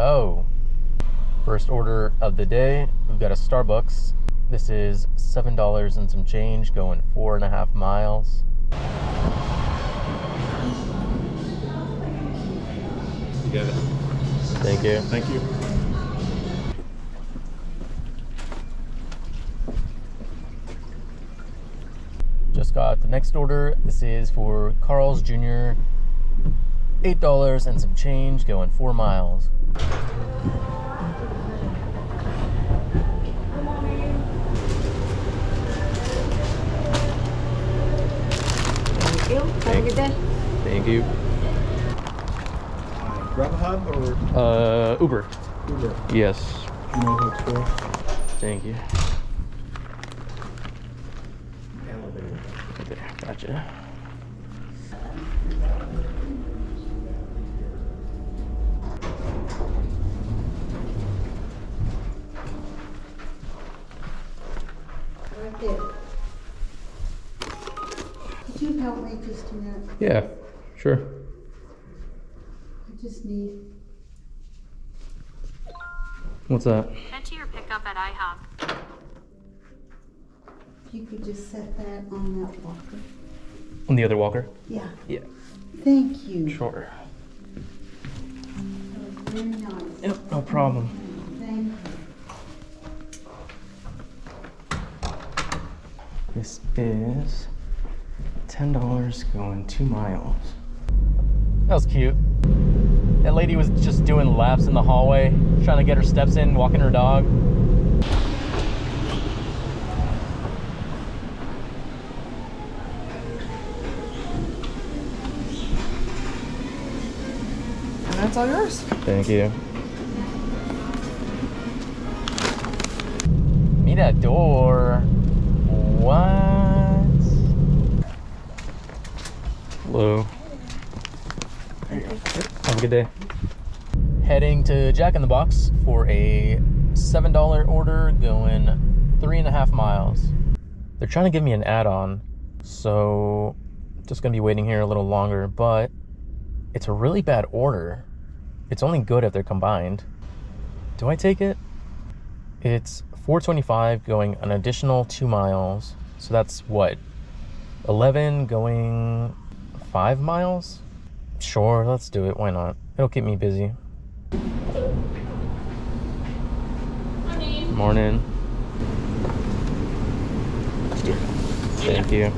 go. First order of the day, we've got a Starbucks. This is $7 and some change, going 4.5 miles. You get it. Thank you. Thank you. Just got the next order. This is for Carl's Jr. $8 and some change, going 4 miles. Thank you. Have a good day. Thank you. Grab a hub or Uber. Uber? Yes. You know who it's for? Thank you. Elevator. Okay, gotcha. Right there. Could you help me just a minute? Yeah, sure. I just need. What's that? Head to your pickup at IHOP. If you could just set that on that walker. On the other walker? Yeah. Yeah. Thank you. Sure. That was very nice. Yep, no problem. Thank you. This is $10 going 2 miles. That was cute. That lady was just doing laps in the hallway, trying to get her steps in, walking her dog. And that's all yours. Thank you. Meet at door. What? Hello. There you go. Have a good day. Heading to Jack in the Box for a $7 order going 3.5 miles. They're trying to give me an add-on, so just gonna be waiting here a little longer, but it's a really bad order. It's only good if they're combined. Do I take it? It's $4.25 going an additional 2 miles. So that's what? 11 going 5 miles? Sure, let's do it. Why not? It'll keep me busy. Morning. Thank you.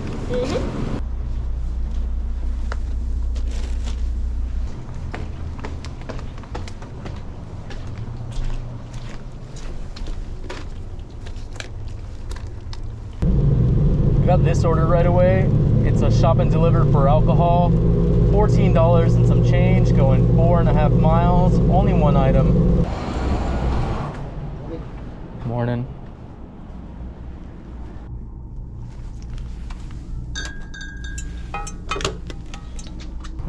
I got this order right away. It's a shop and deliver for alcohol. $14 and some change, going 4.5 miles. Only one item. Morning.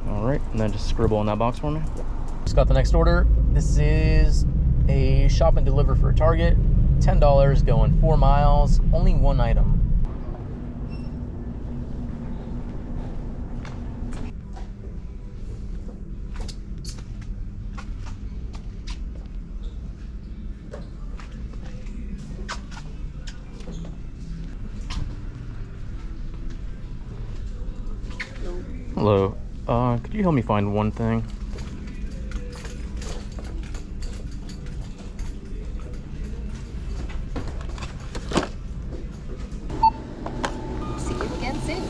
All right, and then just scribble on that box for me. Just got the next order. This is a shop and deliver for Target. $10 going 4 miles. Only one item. Hello. Could you help me find one thing? See you again soon.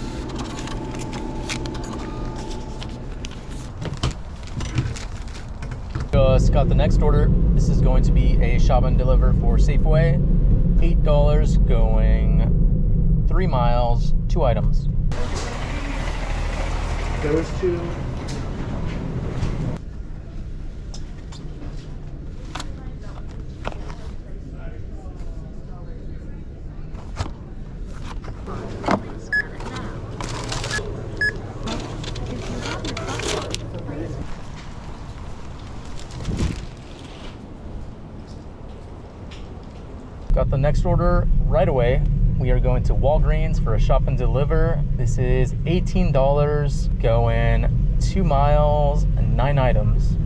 Just got the next order. This is going to be a shop and deliver for Safeway. $8 going 3 miles, 2 items. Those two. Got the next order right away. We are going to Walgreens for a shop and deliver. This is $18 going 2 miles and 9 items.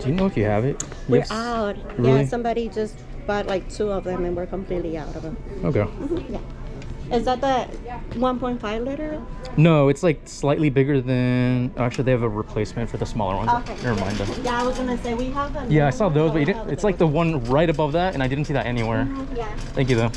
Do you know if you have it? We're Yes. out. Really? Yeah, somebody just bought like 2 of them and we're completely out of them. Okay. Yeah. Is that the 1.5 liter? No, it's like slightly bigger than. Actually, they have a replacement for the smaller ones. Okay. Never mind then. Yeah, I was gonna say we have them. Yeah, I saw those, but you didn't. It's like the one right above that, and I didn't see that anywhere. Yeah. Thank you, though.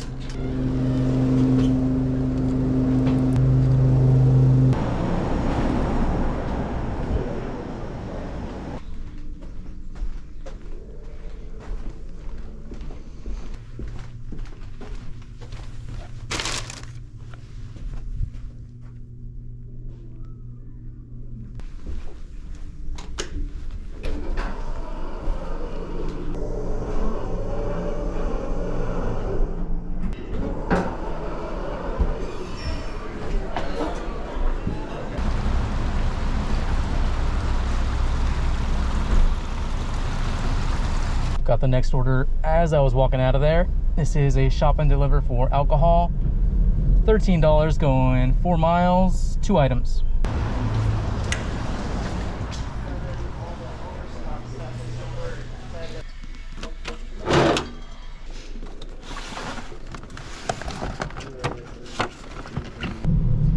Got the next order as I was walking out of there. This is a shop and deliver for alcohol. $13 going 4 miles, 2 items.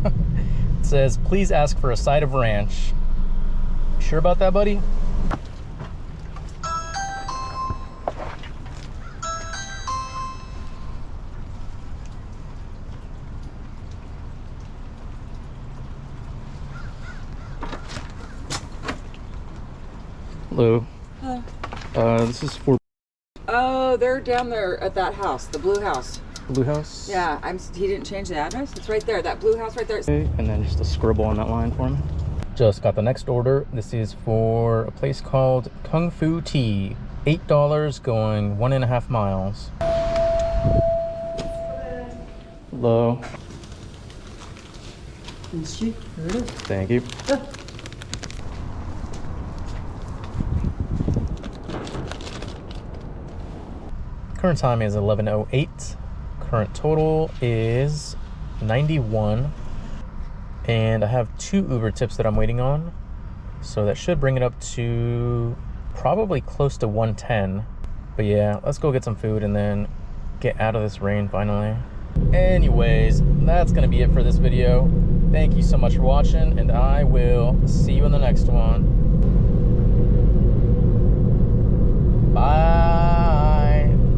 It says, please ask for a side of ranch. You sure about that, buddy? Hello. Hello. This is for Oh, they're down there at that house, the blue house. Blue House. Yeah, he didn't change the address. It's right there, that blue house right there. Okay, and then just a scribble on that line for me. Just got the next order. This is for a place called Kung Fu Tea. $8 going 1.5 miles. Hello. Thank you. Current time is 11:08. Current total is 91. And I have 2 Uber tips that I'm waiting on. So that should bring it up to probably close to 110. But yeah, let's go get some food and then get out of this rain finally. Anyways, that's gonna be it for this video. Thank you so much for watching, and I will see you in the next one.